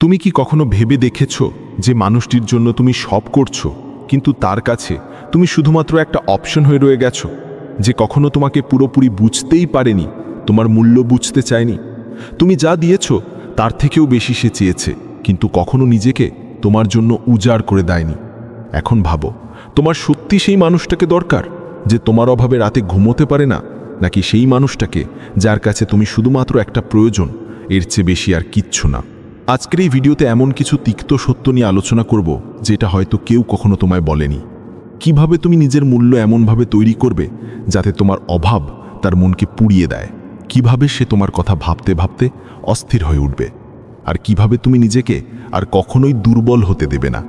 তুমি কি কখনো ভেবে দেখেছ যে মানুষটির জন্য তুমি সব করছো, কিন্তু তার কাছে তুমি শুধুমাত্র একটা অপশন হয়ে রয়ে গেছো? যে কখনো তোমাকে পুরোপুরি বুঝতেই পারেনি, তোমার মূল্য বুঝতে চায়নি। তুমি যা দিয়েছো তার থেকেও বেশি সে চেয়েছে, কিন্তু কখনো নিজেকে তোমার জন্য উজাড় করে দেয়নি। এখন ভাবো, তোমার সত্যি সেই মানুষটাকে দরকার যে তোমার অভাবে রাতে ঘুমোতে পারে না, নাকি সেই মানুষটাকে যার কাছে তুমি শুধুমাত্র একটা প্রয়োজন, এর চেয়ে বেশি আর কিচ্ছু না? আজকের এই ভিডিওতে এমন কিছু তিক্ত সত্য নিয়ে আলোচনা করব যেটা হয়তো কেউ কখনো তোমায় বলেনি। কিভাবে তুমি নিজের মূল্য এমনভাবে তৈরি করবে যাতে তোমার অভাব তার মনকে পুড়িয়ে দেয়, কিভাবে সে তোমার কথা ভাবতে ভাবতে অস্থির হয়ে উঠবে, আর কিভাবে তুমি নিজেকে আর কখনোই দুর্বল হতে দেবে না।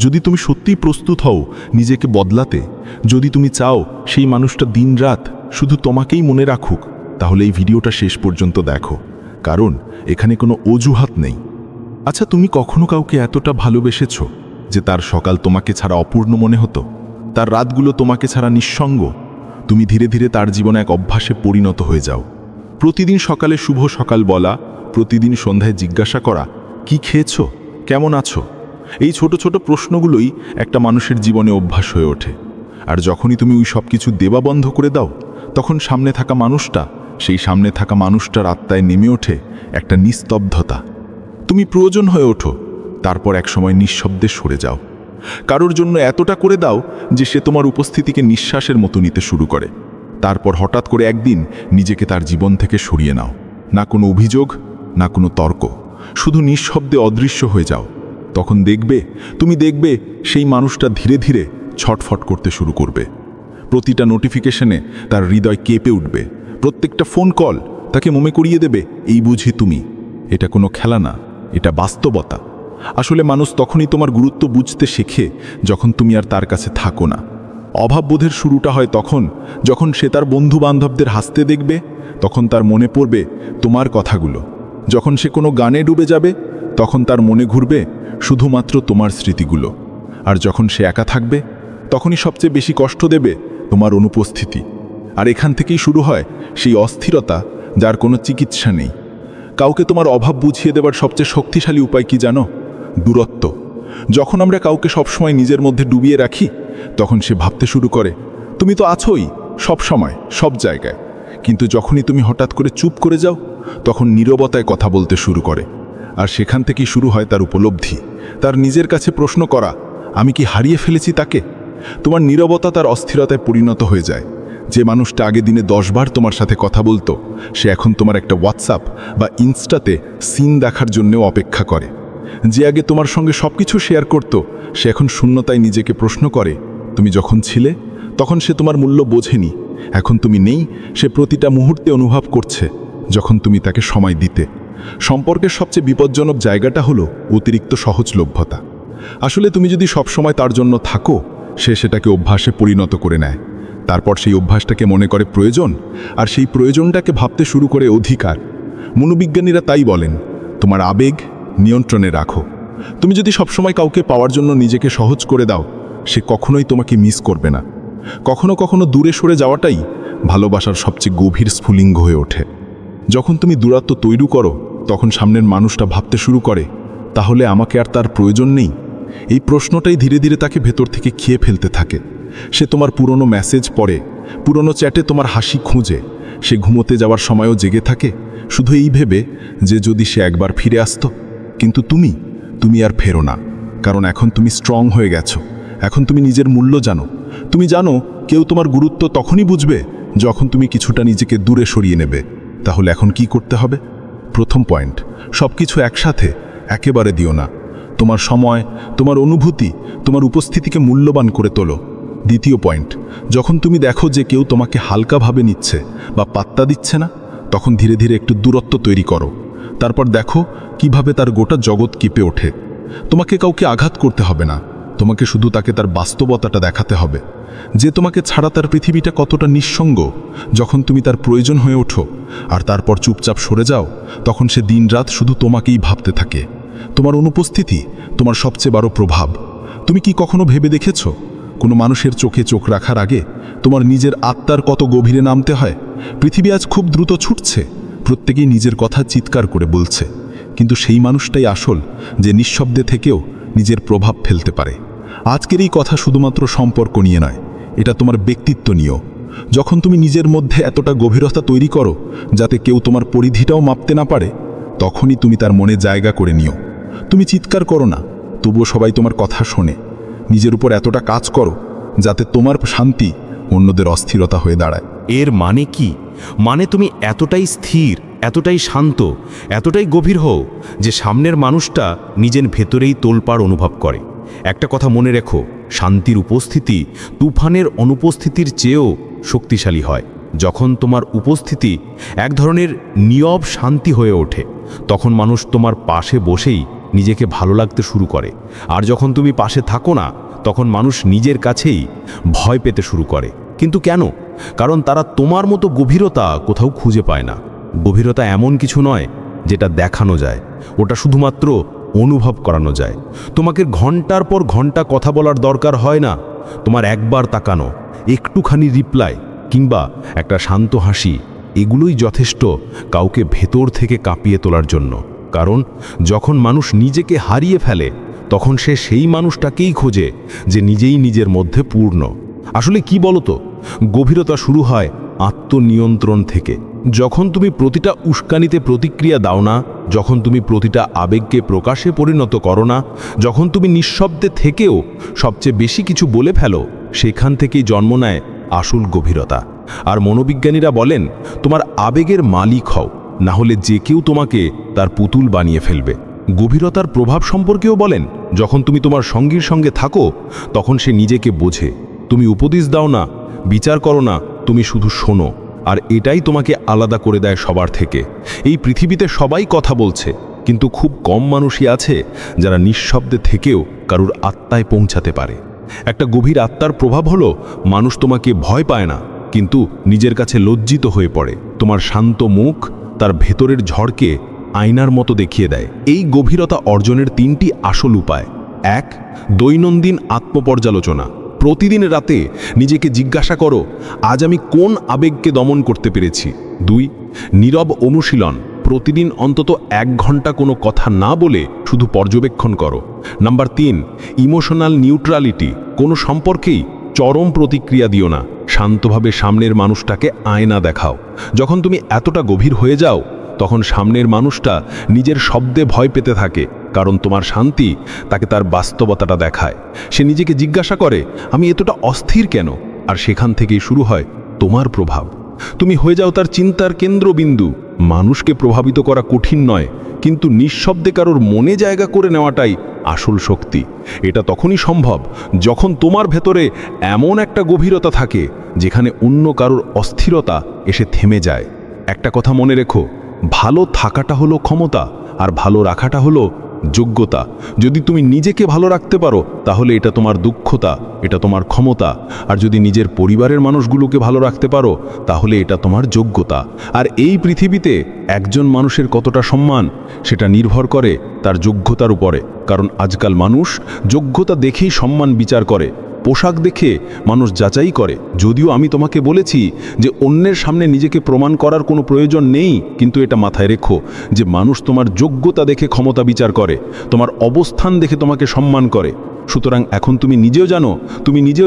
যদি তুমি সত্যিই প্রস্তুত হও নিজেকে বদলাতে, যদি তুমি চাও সেই মানুষটা দিনরাত শুধু তোমাকেই মনে রাখুক, তাহলে এই ভিডিওটা শেষ পর্যন্ত দেখো, কারণ এখানে কোনো অজুহাত নেই। আচ্ছা, তুমি কখনো কাউকে এতটা ভালোবেসেছ যে তার সকাল তোমাকে ছাড়া অপূর্ণ মনে হতো, তার রাতগুলো তোমাকে ছাড়া নিঃসঙ্গ? তুমি ধীরে ধীরে তার জীবনে এক অভ্যাসে পরিণত হয়ে যাও। প্রতিদিন সকালে শুভ সকাল বলা, প্রতিদিন সন্ধ্যায় জিজ্ঞাসা করা, কি খেয়েছ, কেমন আছো? এই ছোট ছোট প্রশ্নগুলোই একটা মানুষের জীবনে অভ্যাস হয়ে ওঠে। আর যখনই তুমি ওই সব কিছু দেওয়া বন্ধ করে দাও, তখন সামনে থাকা মানুষটার আত্মায় নেমে ওঠে একটা নিস্তব্ধতা। তুমি প্রয়োজন হয়ে ওঠো, তারপর একসময় নিঃশব্দে সরে যাও। কারোর জন্য এতটা করে দাও যে সে তোমার উপস্থিতিকে নিঃশ্বাসের মতো নিতে শুরু করে। তারপর হঠাৎ করে একদিন নিজেকে তার জীবন থেকে সরিয়ে নাও। না কোনো অভিযোগ, না কোনো তর্ক, শুধু নিঃশব্দে অদৃশ্য হয়ে যাও। তখন তুমি দেখবে সেই মানুষটা ধীরে ধীরে ছটফট করতে শুরু করবে। প্রতিটা নোটিফিকেশনে তার হৃদয় কেঁপে উঠবে, প্রত্যেকটা ফোন কল তাকে মনে করিয়ে দেবে, এই বুঝি তুমি। এটা কোনো খেলা না, এটা বাস্তবতা। আসলে মানুষ তখনই তোমার গুরুত্ব বুঝতে শেখে যখন তুমি আর তার কাছে থাকো না। অভাববোধের শুরুটা হয় যখন সে তার বন্ধু বান্ধবদের হাসতে দেখবে, তখন তার মনে পড়বে তোমার কথাগুলো। যখন সে কোনো গানে ডুবে যাবে, তখন তার মনে ঘুরবে শুধুমাত্র তোমার স্মৃতিগুলো। আর যখন সে একা থাকবে, তখনই সবচেয়ে বেশি কষ্ট দেবে তোমার অনুপস্থিতি। আর এখান থেকেই শুরু হয় সেই অস্থিরতা যার কোনো চিকিৎসা নেই। কাউকে তোমার অভাব বুঝিয়ে দেবার সবচেয়ে শক্তিশালী উপায় কি জানো? দূরত্ব। যখন আমরা কাউকে সবসময় নিজের মধ্যে ডুবিয়ে রাখি, তখন সে ভাবতে শুরু করে তুমি তো আছোই সব সময়, সব জায়গায়। কিন্তু যখনই তুমি হঠাৎ করে চুপ করে যাও, তখন নীরবতায় কথা বলতে শুরু করে। আর সেখান থেকেই শুরু হয় তার উপলব্ধি, তার নিজের কাছে প্রশ্ন করা, আমি কি হারিয়ে ফেলেছি তাকে? তোমার নীরবতা তার অস্থিরতায় পরিণত হয়ে যায়। যে মানুষটা আগে দিনে 10 বার তোমার সাথে কথা বলতো, সে এখন তোমার একটা হোয়াটসঅ্যাপ বা ইনস্টাতে সিন দেখার জন্যও অপেক্ষা করে। যে আগে তোমার সঙ্গে সব কিছু শেয়ার করতো, সে এখন শূন্যতায় নিজেকে প্রশ্ন করে, তুমি যখন ছিলে তখন সে তোমার মূল্য বোঝেনি। এখন তুমি নেই, সে প্রতিটা মুহূর্তে অনুভব করছে যখন তুমি তাকে সময় দিতে। সম্পর্কের সবচেয়ে বিপজ্জনক জায়গাটা হলো অতিরিক্ত সহজলভ্যতা। আসলে তুমি যদি সবসময় তার জন্য থাকো, সে সেটাকে অভ্যাসে পরিণত করে নেয়। তারপর সেই অভ্যাসটাকে মনে করে প্রয়োজন, আর সেই প্রয়োজনটাকে ভাবতে শুরু করে অধিকার। মনোবিজ্ঞানীরা তাই বলেন, তোমার আবেগ নিয়ন্ত্রণে রাখো। তুমি যদি সবসময় কাউকে পাওয়ার জন্য নিজেকে সহজ করে দাও, সে কখনোই তোমাকে মিস করবে না। কখনো কখনো দূরে সরে যাওয়াটাই ভালোবাসার সবচেয়ে গভীর স্ফুলিঙ্গ হয়ে ওঠে। যখন তুমি দূরত্ব তৈরি করো, তখন সামনের মানুষটা ভাবতে শুরু করে, তাহলে আমাকে আর তার প্রয়োজন নেই? এই প্রশ্নটাই ধীরে ধীরে তাকে ভেতর থেকে খেয়ে ফেলতে থাকে। সে তোমার পুরনো মেসেজ পড়ে, পুরনো চ্যাটে তোমার হাসি খুঁজে। সে ঘুমোতে যাওয়ার সময়ও জেগে থাকে, শুধু এই ভেবে যে যদি সে একবার ফিরে আসতো। কিন্তু তুমি আর ফেরো না, কারণ এখন তুমি স্ট্রং হয়ে গেছো। এখন তুমি নিজের মূল্য জানো। তুমি জানো কেউ তোমার গুরুত্ব তখনই বুঝবে যখন তুমি কিছুটা নিজেকে দূরে সরিয়ে নেবে। তাহলে এখন কি করতে হবে? প্রথম পয়েন্ট, সব কিছু একসাথে একেবারে দিও না। তোমার সময়, তোমার অনুভূতি, তোমার উপস্থিতিকে মূল্যবান করে তোলো। দ্বিতীয় পয়েন্ট, যখন তুমি দেখো যে কেউ তোমাকে হালকাভাবে নিচ্ছে বা পাত্তা দিচ্ছে না, তখন ধীরে ধীরে একটু দূরত্ব তৈরি করো। তারপর দেখো কিভাবে তার গোটা জগৎ কেঁপে ওঠে। তোমাকে কাউকে আঘাত করতে হবে না, তোমাকে শুধু তাকে তার বাস্তবতাটা দেখাতে হবে, যে তোমাকে ছাড়া তার পৃথিবীটা কতটা নিঃসঙ্গ। যখন তুমি তার প্রয়োজন হয়ে ওঠো আর তারপর চুপচাপ সরে যাও, তখন সে দিনরাত শুধু তোমাকেই ভাবতে থাকে। তোমার অনুপস্থিতি তোমার সবচেয়ে বড় প্রভাব। তুমি কি কখনো ভেবে দেখেছো কোনো মানুষের চোখে চোখ রাখার আগে তোমার নিজের আত্মার কত গভীরে নামতে হয়? পৃথিবী আজ খুব দ্রুত ছুটছে, প্রত্যেকেই নিজের কথা চিৎকার করে বলছে, কিন্তু সেই মানুষটাই আসল যে নিঃশব্দে থেকেও নিজের প্রভাব ফেলতে পারে। আজকের এই কথা শুধুমাত্র সম্পর্ক নিয়ে নয়, এটা তোমার ব্যক্তিত্ব নিয়েও। যখন তুমি নিজের মধ্যে এতটা গভীরতা তৈরি করো যাতে কেউ তোমার পরিধিটাও মাপতে না পারে, তখনই তুমি তার মনে জায়গা করে নিও। তুমি চিৎকার করো না, তবুও সবাই তোমার কথা শোনে। নিজের উপর এতটা কাজ করো যাতে তোমার শান্তি অন্যদের অস্থিরতা হয়ে দাঁড়ায়। এর মানে কি? মানে তুমি এতটাই স্থির, এতটাই শান্ত, এতটাই গভীর হও যে সামনের মানুষটা নিজের ভেতরেই তোলপাড় অনুভব করে। একটা কথা মনে রেখো, শান্তির উপস্থিতি তুফানের অনুপস্থিতির চেয়েও শক্তিশালী হয়। যখন তোমার উপস্থিতি এক ধরনের নীরব শান্তি হয়ে ওঠে, তখন মানুষ তোমার পাশে বসেই নিজেকে ভালো লাগতে শুরু করে। আর যখন তুমি পাশে থাকো না, তখন মানুষ নিজের কাছেই ভয় পেতে শুরু করে। কিন্তু কেন? কারণ তারা তোমার মতো গভীরতা কোথাও খুঁজে পায় না। গভীরতা এমন কিছু নয় যেটা দেখানো যায়, ওটা শুধুমাত্র অনুভব করানো যায়। তোমাকে ঘন্টার পর ঘন্টা কথা বলার দরকার হয় না। তোমার একবার তাকানো, একটুখানি রিপ্লাই কিংবা একটা শান্ত হাসি, এগুলোই যথেষ্ট কাউকে ভেতর থেকে কাঁপিয়ে তোলার জন্য। কারণ যখন মানুষ নিজেকে হারিয়ে ফেলে, তখন সে সেই মানুষটাকেই খোঁজে যে নিজেই নিজের মধ্যে পূর্ণ। আসলে কি বলতো, গভীরতা শুরু হয় আত্মনিয়ন্ত্রণ থেকে। যখন তুমি প্রতিটা উস্কানিতে প্রতিক্রিয়া দাও না, যখন তুমি প্রতিটা আবেগকে প্রকাশে পরিণত করো না, যখন তুমি নিঃশব্দে থেকেও সবচেয়ে বেশি কিছু বলে ফেলো, সেখান থেকেই জন্ম নেয় আসল গভীরতা। আর মনোবিজ্ঞানীরা বলেন, তোমার আবেগের মালিক হও, না হলে যে কেউ তোমাকে তার পুতুল বানিয়ে ফেলবে। গভীরতার প্রভাব সম্পর্কেও বলেন, যখন তুমি তোমার সঙ্গীর সঙ্গে থাকো, তখন সে নিজেকে বোঝে। তুমি উপদেশ দাও না, বিচার করো না, তুমি শুধু শোনো। আর এটাই তোমাকে আলাদা করে দেয় সবার থেকে। এই পৃথিবীতে সবাই কথা বলছে, কিন্তু খুব কম মানুষই আছে যারা নিঃশব্দে থেকেও কারুর আত্মায় পৌঁছাতে পারে। একটা গভীর আত্মার প্রভাব হলো, মানুষ তোমাকে ভয় পায় না, কিন্তু নিজের কাছে লজ্জিত হয়ে পড়ে। তোমার শান্ত মুখ তার ভেতরের ঝড়কে আয়নার মতো দেখিয়ে দেয়। এই গভীরতা অর্জনের 3টি আসল উপায়। 1. দৈনন্দিন আত্মপর্যালোচনা। প্রতিদিন রাতে নিজেকে জিজ্ঞাসা করো, আজ আমি কোন আবেগকে দমন করতে পেরেছি। 2. নীরব অনুশীলন। প্রতিদিন অন্তত 1 ঘন্টা কোনো কথা না বলে শুধু পর্যবেক্ষণ করো। নাম্বার 3. Emotional neutrality. কোনো সম্পর্কেই চরম প্রতিক্রিয়া দিও না, শান্তভাবে সামনের মানুষটাকে আয়না দেখাও। যখন তুমি এতটা গভীর হয়ে যাও, তখন সামনের মানুষটা নিজের শব্দে ভয় পেতে থাকে, কারণ তোমার শান্তি তাকে তার বাস্তবতাটা দেখায়। সে নিজেকে জিজ্ঞাসা করে, আমি এতটা অস্থির কেন? আর সেখান থেকেই শুরু হয় তোমার প্রভাব। তুমি হয়ে যাও তার চিন্তার কেন্দ্রবিন্দু। মানুষকে প্রভাবিত করা কঠিন নয়, কিন্তু নিঃশব্দে কারোর মনে জায়গা করে নেওয়াটাই আসল শক্তি। এটা তখনই সম্ভব যখন তোমার ভেতরে এমন একটা গভীরতা থাকে যেখানে অন্য কারোর অস্থিরতা এসে থেমে যায়। একটা কথা মনে রেখো, ভালো থাকাটা হলো ক্ষমতা, আর ভালো রাখাটা হলো যোগ্যতা। যদি তুমি নিজেকে ভালো রাখতে পারো, তাহলে এটা তোমার দক্ষতা, এটা তোমার ক্ষমতা। আর যদি নিজের পরিবারের মানুষগুলোকে ভালো রাখতে পারো, তাহলে এটা তোমার যোগ্যতা। আর এই পৃথিবীতে একজন মানুষের কতটা সম্মান, সেটা নির্ভর করে তার যোগ্যতার উপরে। কারণ আজকাল মানুষ যোগ্যতা দেখেই সম্মান বিচার করে, পোশাক দেখে মানুষ যাচাই করে। যদিও আমি তোমাকে বলেছি যে অন্যের সামনে নিজেকে প্রমাণ করার কোনো প্রয়োজন নেই, কিন্তু এটা মাথায় রেখো যে মানুষ তোমার যোগ্যতা দেখে ক্ষমতা বিচার করে, তোমার অবস্থান দেখে তোমাকে সম্মান করে। সুতরাং এখন তুমি নিজেও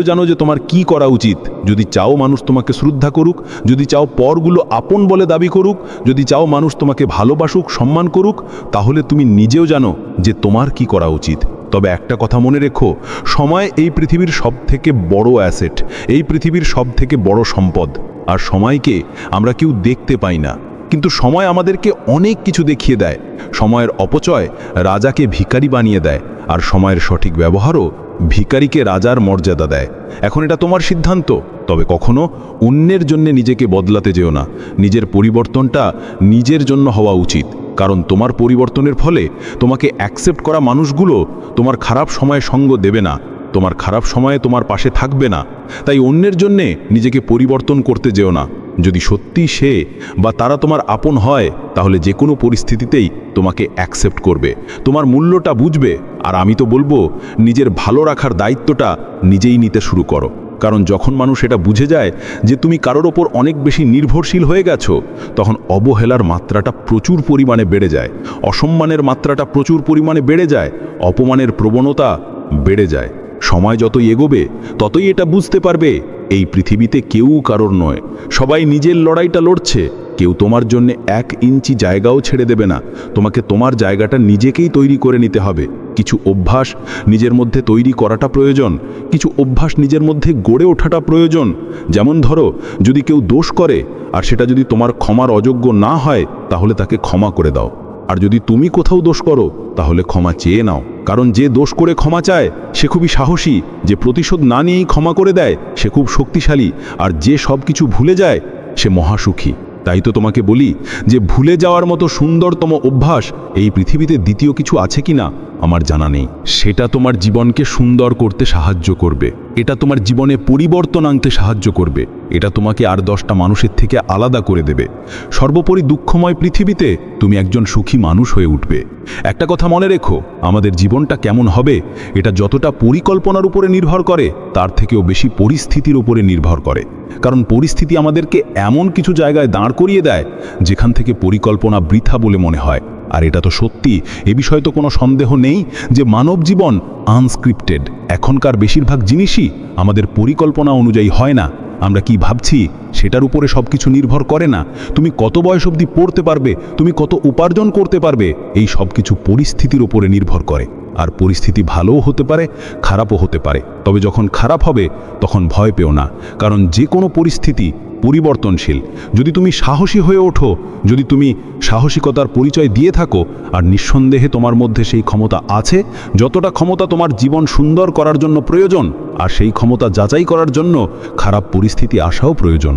জানো যে তোমার কি করা উচিত। যদি চাও মানুষ তোমাকে শ্রদ্ধা করুক, যদি চাও পরগুলো আপন বলে দাবি করুক, যদি চাও মানুষ তোমাকে ভালোবাসুক, সম্মান করুক, তাহলে তুমি নিজেও জানো যে তোমার কি করা উচিত। তবে একটা কথা মনে রেখো, সময় এই পৃথিবীর সবথেকে বড় অ্যাসেট, এই পৃথিবীর সবথেকে বড় সম্পদ। আর সময়কে আমরা কেউ দেখতে পাই না, কিন্তু সময় আমাদেরকে অনেক কিছু দেখিয়ে দেয়। সময়ের অপচয় রাজাকে ভিখারি বানিয়ে দেয়, আর সময়ের সঠিক ব্যবহারও ভিখারিকে রাজার মর্যাদা দেয়। এখন এটা তোমার সিদ্ধান্ত, তবে কখনো অন্যের জন্য নিজেকে বদলাতে যেও না। নিজের পরিবর্তনটা নিজের জন্য হওয়া উচিত, কারণ তোমার পরিবর্তনের ফলে তোমাকে অ্যাকসেপ্ট করা মানুষগুলো তোমার খারাপ সময়ে সঙ্গ দেবে না, তোমার খারাপ সময়ে তোমার পাশে থাকবে না। তাই অন্যের জন্যে নিজেকে পরিবর্তন করতে যেও না। যদি সত্যি সে বা তারা তোমার আপন হয়, তাহলে যে কোনো পরিস্থিতিতেই তোমাকে অ্যাকসেপ্ট করবে, তোমার মূল্যটা বুঝবে। আর আমি তো বলবো, নিজের ভালো রাখার দায়িত্বটা নিজেই নিতে শুরু করো। কারণ যখন মানুষ এটা বুঝে যায় যে তুমি কারোর ওপর অনেক বেশি নির্ভরশীল হয়ে গেছো, তখন অবহেলার মাত্রাটা প্রচুর পরিমাণে বেড়ে যায়, অসম্মানের মাত্রাটা প্রচুর পরিমাণে বেড়ে যায়, অপমানের প্রবণতা বেড়ে যায়। সময় যতই এগোবে ততই এটা বুঝতে পারবে এই পৃথিবীতে কেউ কারোর নয়, সবাই নিজের লড়াইটা লড়ছে। কেউ তোমার জন্য 1 ইঞ্চি জায়গাও ছেড়ে দেবে না। তোমাকে তোমার জায়গাটা নিজেকেই তৈরি করে নিতে হবে। কিছু অভ্যাস নিজের মধ্যে তৈরি করাটা প্রয়োজন, কিছু অভ্যাস নিজের মধ্যে গড়ে ওঠাটা প্রয়োজন। যেমন ধরো, যদি কেউ দোষ করে আর সেটা যদি তোমার ক্ষমার অযোগ্য না হয়, তাহলে তাকে ক্ষমা করে দাও। আর যদি তুমি কোথাও দোষ করো, তাহলে ক্ষমা চেয়ে নাও। কারণ যে দোষ করে ক্ষমা চায় সে খুবই সাহসী, যে প্রতিশোধ না নিয়েই ক্ষমা করে দেয় সে খুব শক্তিশালী, আর যে সব কিছু ভুলে যায় সে মহাসুখী। তাই তো তোমাকে বলি যে ভুলে যাওয়ার মতো সুন্দরতম অভ্যাস এই পৃথিবীতে দ্বিতীয় কিছু আছে কিনা আমার জানা নেই। সেটা তোমার জীবনকে সুন্দর করতে সাহায্য করবে, এটা তোমার জীবনে পরিবর্তন আনতে সাহায্য করবে, এটা তোমাকে আর 10টা মানুষের থেকে আলাদা করে দেবে। সর্বোপরি দুঃখময় পৃথিবীতে তুমি একজন সুখী মানুষ হয়ে উঠবে। একটা কথা মনে রেখো, আমাদের জীবনটা কেমন হবে এটা যতটা পরিকল্পনার উপরে নির্ভর করে, তার থেকেও বেশি পরিস্থিতির উপরে নির্ভর করে। কারণ পরিস্থিতি আমাদেরকে এমন কিছু জায়গায় দাঁড় করিয়ে দেয় যেখান থেকে পরিকল্পনা বৃথা বলে মনে হয়। আর এটা তো সত্যি, এ বিষয়ে তো কোনো সন্দেহ নেই যে মানব জীবন আনস্ক্রিপ্টেড। এখনকার বেশিরভাগ জিনিসই আমাদের পরিকল্পনা অনুযায়ী হয় না। আমরা কি ভাবছি সেটার উপরে সব কিছু নির্ভর করে না। তুমি কত বয়স অবধি পড়তে পারবে, তুমি কত উপার্জন করতে পারবে, এই সব কিছু পরিস্থিতির উপরে নির্ভর করে। আর পরিস্থিতি ভালোও হতে পারে, খারাপও হতে পারে। তবে যখন খারাপ হবে তখন ভয় পেও না, কারণ যে কোনো পরিস্থিতি পরিবর্তনশীল। যদি তুমি সাহসী হয়ে ওঠো, যদি তুমি সাহসিকতার পরিচয় দিয়ে থাকো, আর নিঃসন্দেহে তোমার মধ্যে সেই ক্ষমতা আছে, যতটা ক্ষমতা তোমার জীবন সুন্দর করার জন্য প্রয়োজন, আর সেই ক্ষমতা যাচাই করার জন্য খারাপ পরিস্থিতি আসাও প্রয়োজন।